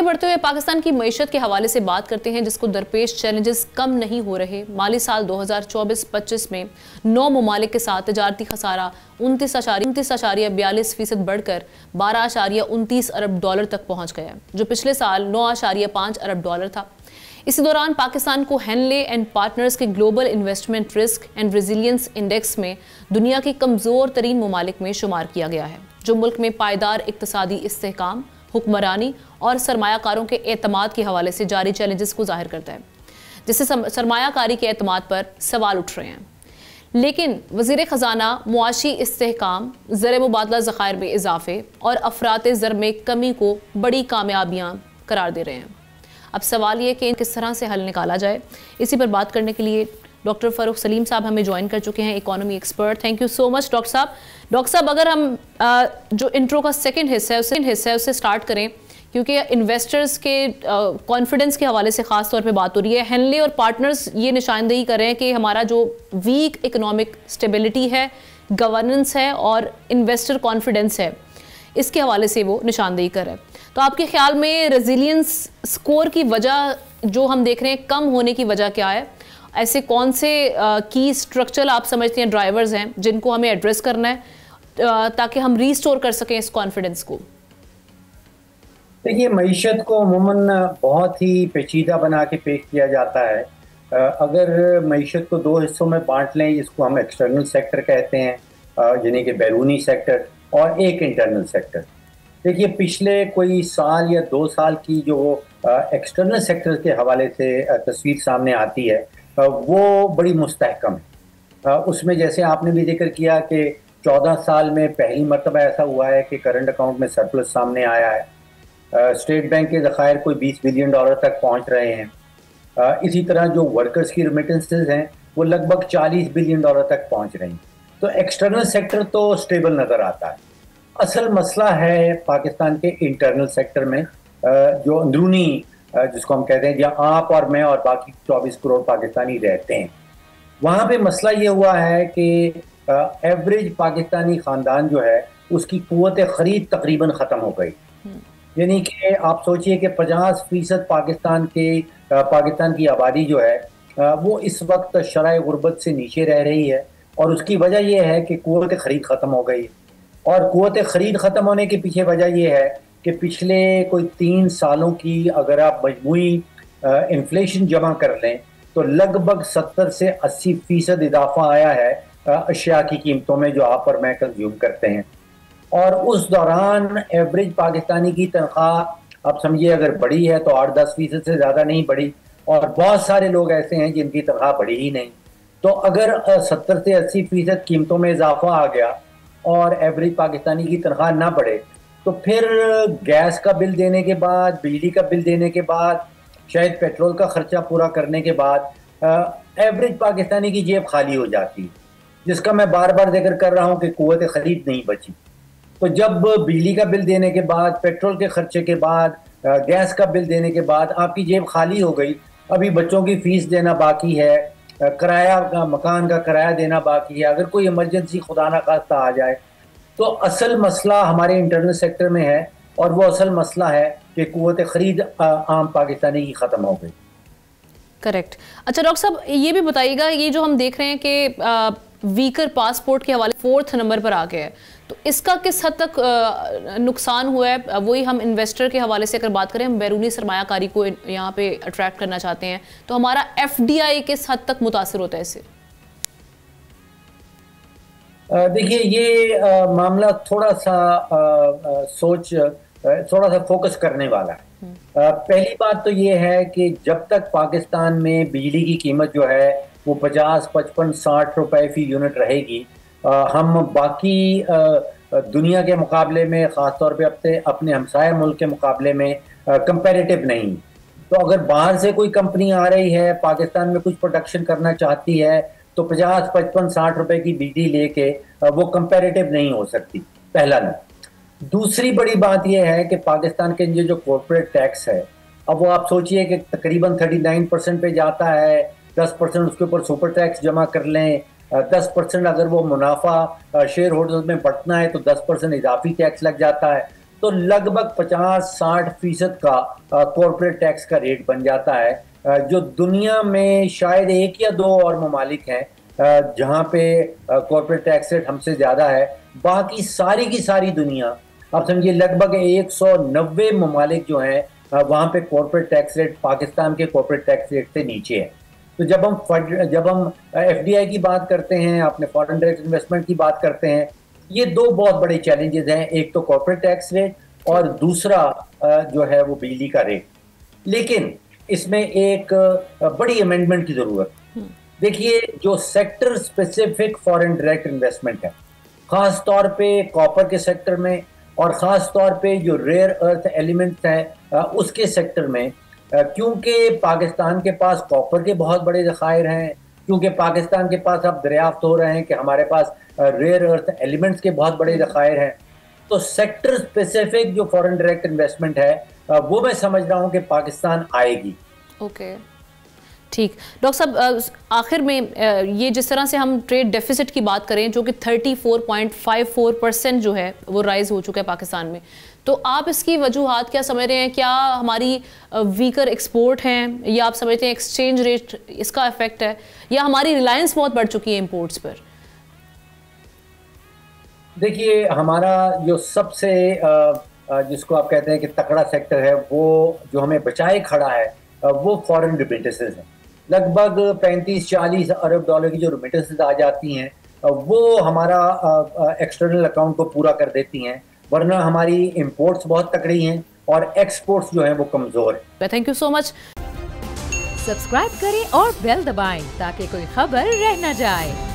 बढ़ते हुए पाकिस्तान की मईशत के हवाले से बात करते हैं, जिसको दरपेश चैलेंजेस कम नहीं हो रहे। माली साल 2024-25 में 9 ममालिक के साथ तजारती खसारा 29.42% बढ़कर 12.29 अरब डॉलर तक पहुंच गया, जो पिछले साल 9.5 अरब डॉलर था। इसी दौरान पाकिस्तान को हेनले एंड पार्टनर्स के global investment risk and resilience index में दुनिया के कमज़ोर तरीन ममालिक में शुमार किया गया है, जो मुल्क में पायदार इक्तसादी इस्तेहकाम, हुक्मरानी और सरमायाकारों के एतमाद के हवाले से जारी चैलेंजेस को जाहिर करता है, जिससे सरमायाकारी के एतमाद पर सवाल उठ रहे हैं। लेकिन वज़ीर ख़जाना मुआशी इस्तेहकाम, ज़र मुबादला ज़खायर में इजाफे और अफरात ज़र में कमी को बड़ी कामयाबियाँ करार दे रहे हैं। अब सवाल ये कि किस तरह से हल निकाला जाए, इसी पर बात करने के लिए डॉक्टर फ़ारूक सलीम साहब हमें ज्वाइन कर चुके हैं, economy expert. Thank you so much doctor साहब। डॉक्टर साहब, अगर हम जो इंट्रो का सेकंड हिस्सा है उससे स्टार्ट करें, क्योंकि इन्वेस्टर्स के कॉन्फिडेंस के हवाले से ख़ास तौर पे बात हो रही है। हेनले और पार्टनर्स ये निशानदेही कर रहे हैं कि हमारा जो वीक इकोनॉमिक स्टेबिलिटी है, गवर्नेंस है और इन्वेस्टर कॉन्फिडेंस है, इसके हवाले से वो निशानदेही कर रहे हैं। तो आपके ख्याल में रेजिलियंस स्कोर की वजह जो हम देख रहे हैं कम होने की वजह क्या है? ऐसे कौन से की स्ट्रक्चरल आप समझते हैं ड्राइवर्स हैं जिनको हमें एड्रेस करना है ताकि हम रीस्टोर कर सकें इस कॉन्फिडेंस को? देखिए, मईशत को अमूमन बहुत ही पेचीदा बना के पेश किया जाता है। अगर मईशत को दो हिस्सों में बांट लें, जिसको हम एक्सटर्नल सेक्टर कहते हैं, यानी कि बैरूनी सेक्टर, और एक इंटरनल सेक्टर। देखिए, पिछले कोई साल या 2 साल की जो एक्सटर्नल सेक्टर के हवाले से तस्वीर सामने आती है वो बड़ी मुस्तहकम है। उसमें जैसे आपने भी जिक्र किया कि 14 साल में पहली मरतबा ऐसा हुआ है कि करंट अकाउंट में सरप्लस सामने आया है। स्टेट बैंक के ज़खायर कोई 20 बिलियन डॉलर तक पहुंच रहे हैं। इसी तरह जो वर्कर्स की रिमिटेंसेज हैं वो लगभग 40 बिलियन डॉलर तक पहुंच रही हैं। तो एक्सटर्नल सेक्टर तो स्टेबल नज़र आता है। असल मसला है पाकिस्तान के इंटरनल सेक्टर में, जो अंदरूनी जिसको हम कहते हैं, जहाँ आप और मैं और बाकी 24 करोड़ पाकिस्तानी रहते हैं, वहाँ पे मसला ये हुआ है कि एवरेज पाकिस्तानी ख़ानदान जो है उसकी क़ुव्वत ख़रीद तकरीबन ख़त्म हो गई। यानी कि आप सोचिए कि 50% पाकिस्तान की आबादी जो है वो इस वक्त शराय गुर्बत से नीचे रह रही है, और उसकी वजह यह है कि क़ुव्वत ख़रीद ख़त्म हो गई। और क़ुव्वत ख़रीद ख़त्म होने के पीछे वजह यह है कि पिछले कोई 3 सालों की अगर आप मजमूई इन्फ्लेशन जमा कर लें तो लगभग 70 से 80% इजाफा आया है अशिया की कीमतों में जो आप और मैं कंज्यूम करते हैं। और उस दौरान एवरेज पाकिस्तानी की तनख्वाह आप समझिए अगर बढ़ी है तो 8-10% से ज़्यादा नहीं बढ़ी, और बहुत सारे लोग ऐसे हैं जिनकी तनख्वाह बढ़ी ही नहीं। तो अगर 70 से 80% कीमतों में इजाफा आ गया और एवरेज पाकिस्तानी की तनख्वाह ना बढ़े, तो फिर गैस का बिल देने के बाद, बिजली का बिल देने के बाद, शायद पेट्रोल का खर्चा पूरा करने के बाद एवरेज पाकिस्तानी की जेब खाली हो जाती है, जिसका मैं बार बार जिक्र कर रहा हूँ कि क़ुव्वत ख़रीद नहीं बची। तो जब बिजली का बिल देने के बाद, पेट्रोल के खर्चे के बाद, गैस का बिल देने के बाद आपकी जेब खाली हो गई, अभी बच्चों की फ़ीस देना बाकी है, किराया का, मकान का किराया देना बाकी है, अगर कोई इमरजेंसी खुदा ना खास्ता आ जाए, तो असल मसला हमारे इंटरनल सेक्टर में है। और वो असल मसला है कि क़ुव्वत ख़रीद आम पाकिस्तानी की ख़त्म हो गई। करेक्ट। अच्छा डॉक्टर साहब, ये भी बताइएगा, ये जो हम देख रहे हैं कि वीकर पासपोर्ट के हवाले 4th नंबर पर आ गया है, तो इसका किस हद तक नुकसान हुआ है? वही हम इन्वेस्टर के हवाले से अगर बात करें, हम बैरूनी सरमायाकारी को यहाँ पे अट्रैक्ट करना चाहते हैं, तो हमारा FDI किस हद तक मुतासिर होता है इससे? देखिए, ये मामला थोड़ा सा फोकस करने वाला है। पहली बात तो ये है कि जब तक पाकिस्तान में बिजली की कीमत जो है वो 50, 55, 60 रुपए फी यूनिट रहेगी, हम बाकी दुनिया के मुकाबले में, ख़ास तौर पे अपने हमसाया मुल्क के मुकाबले में कंपैरेटिव नहीं। तो अगर बाहर से कोई कंपनी आ रही है, पाकिस्तान में कुछ प्रोडक्शन करना चाहती है, तो 50, 55, 60 रुपए की बिजली लेके वो कंपैरेटिव नहीं हो सकती, पहला नहीं। दूसरी बड़ी बात यह है कि पाकिस्तान के जो कॉर्पोरेट टैक्स है, अब वो आप सोचिए कि तकरीबन 39% पे जाता है, 10% उसके ऊपर सुपर टैक्स जमा कर लें, 10% अगर वो मुनाफा शेयर होल्डर्स में बढ़ना है तो 10% इजाफी टैक्स लग जाता है। तो लगभग 50-60% का कॉर्पोरेट टैक्स का रेट बन जाता है, जो दुनिया में शायद एक या दो और ममालिक हैं जहां पे कॉर्पोरेट टैक्स रेट हमसे ज़्यादा है। बाकी सारी की सारी दुनिया, आप समझिए लगभग 190 ममालिक जो हैं वहाँ पे कॉर्पोरेट टैक्स रेट पाकिस्तान के कॉर्पोरेट टैक्स रेट से नीचे है। तो जब हम FDI की बात करते हैं, आपने फॉरेन डायरेक्ट इन्वेस्टमेंट की बात करते हैं, ये दो बहुत बड़े चैलेंजेस हैं, एक तो कॉर्पोरेट टैक्स रेट और दूसरा जो है वो बिजली का रेट। लेकिन इसमें एक बड़ी अमेंडमेंट की ज़रूरत। देखिए, जो sector specific foreign direct investment है, ख़ास तौर पे कॉपर के सेक्टर में और ख़ास तौर पे जो रेयर अर्थ एलिमेंट्स हैं उसके सेक्टर में, क्योंकि पाकिस्तान के पास कॉपर के बहुत बड़े ज़खायर हैं, क्योंकि पाकिस्तान के पास अब दरियाफ्त हो रहे हैं कि हमारे पास रेयर अर्थ एलिमेंट्स के बहुत बड़े ज़खायर हैं, तो सेक्टर स्पेसिफिक जो फॉरेन डायरेक्ट इन्वेस्टमेंट है वो मैं समझ रहा हूँ कि पाकिस्तान आएगी। ओके, ठीक। डॉक्टर साहब, आखिर में ये जिस तरह से हम ट्रेड डेफिसिट की बात करें जो कि 34.54% जो है वो राइज हो चुका है पाकिस्तान में, तो आप इसकी वजूहात क्या समझ रहे हैं? क्या हमारी वीकर एक्सपोर्ट हैं, या आप समझते हैं एक्सचेंज रेट इसका इफेक्ट है, या हमारी रिलायंस बहुत बढ़ चुकी है इंपोर्ट्स पर? देखिए, हमारा जो सबसे जिसको आप कहते हैं कि तगड़ा सेक्टर है, वो जो हमें बचाए खड़ा है वो फॉरेन रिमिटेंसेस है। लगभग 35-40 अरब डॉलर की जो रिमिटेंसेस आ जाती हैं वो हमारा एक्सटर्नल अकाउंट को पूरा कर देती हैं, वरना हमारी इंपोर्ट्स बहुत तगड़ी हैं और एक्सपोर्ट्स जो हैं वो कमज़ोर है। Thank you so much. Subscribe करें और बेल दबाएं ताकि कोई खबर रह न जाए।